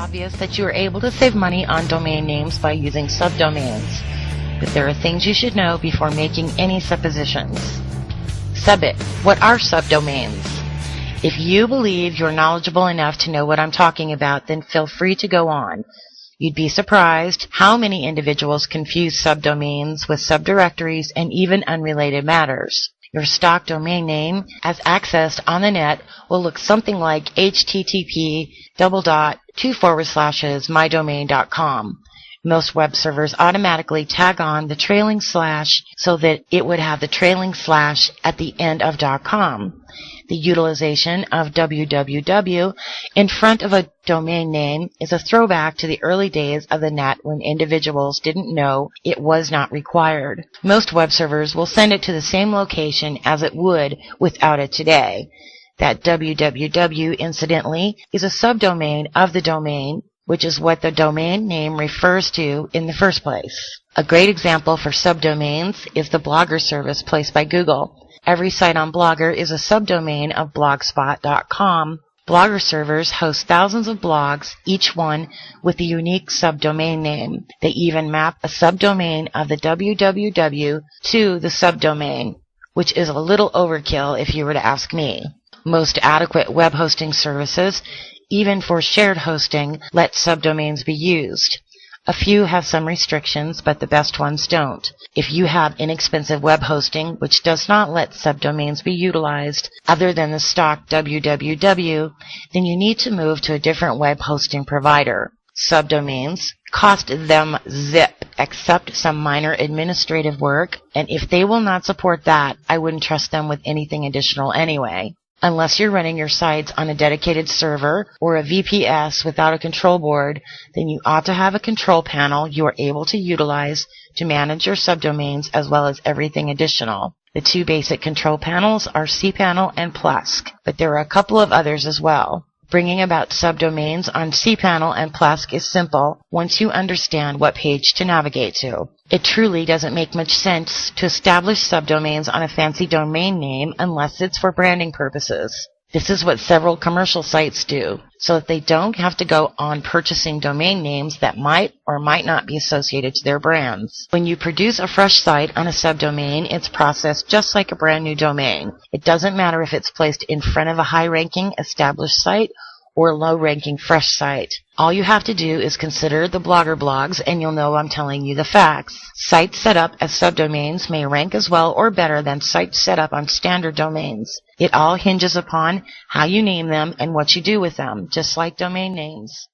obvious that you are able to save money on domain names by using subdomains, but there are things you should know before making any suppositions. Subit. What are subdomains? If you believe you're knowledgeable enough to know what I'm talking about, then feel free to go on. You'd be surprised how many individuals confuse subdomains with subdirectories and even unrelated matters. Your stock domain name, as accessed on the net, will look something like http://mydomain.com. Most web servers automatically tag on the trailing slash so that it would have the trailing slash at the end of .com. The utilization of www in front of a domain name is a throwback to the early days of the net when individuals didn't know it was not required. Most web servers will send it to the same location as it would without it today. That www, incidentally, is a subdomain of the domain, which is what the domain name refers to in the first place. A great example for subdomains is the Blogger service placed by Google. Every site on Blogger is a subdomain of blogspot.com. Blogger servers host thousands of blogs, each one with a unique subdomain name. They even map a subdomain of the www to the subdomain, which is a little overkill if you were to ask me. Most adequate web hosting services, even for shared hosting, let subdomains be used. A few have some restrictions, but the best ones don't. If you have inexpensive web hosting, which does not let subdomains be utilized other than the stock www, then you need to move to a different web hosting provider. Subdomains cost them zip, except some minor administrative work, and if they will not support that, I wouldn't trust them with anything additional anyway. Unless you're running your sites on a dedicated server or a VPS without a control board, then you ought to have a control panel you are able to utilize to manage your subdomains as well as everything additional. The two basic control panels are cPanel and Plesk, but there are a couple of others as well. Bringing about subdomains on cPanel and Plesk is simple once you understand what page to navigate to. It truly doesn't make much sense to establish subdomains on a fancy domain name unless it's for branding purposes. This is what several commercial sites do, so that they don't have to go on purchasing domain names that might or might not be associated to their brands. When you produce a fresh site on a subdomain, it's processed just like a brand new domain. It doesn't matter if it's placed in front of a high-ranking established site or a low-ranking fresh site. All you have to do is consider the Blogger blogs and you'll know I'm telling you the facts. Sites set up as subdomains may rank as well or better than sites set up on standard domains. It all hinges upon how you name them and what you do with them, just like domain names.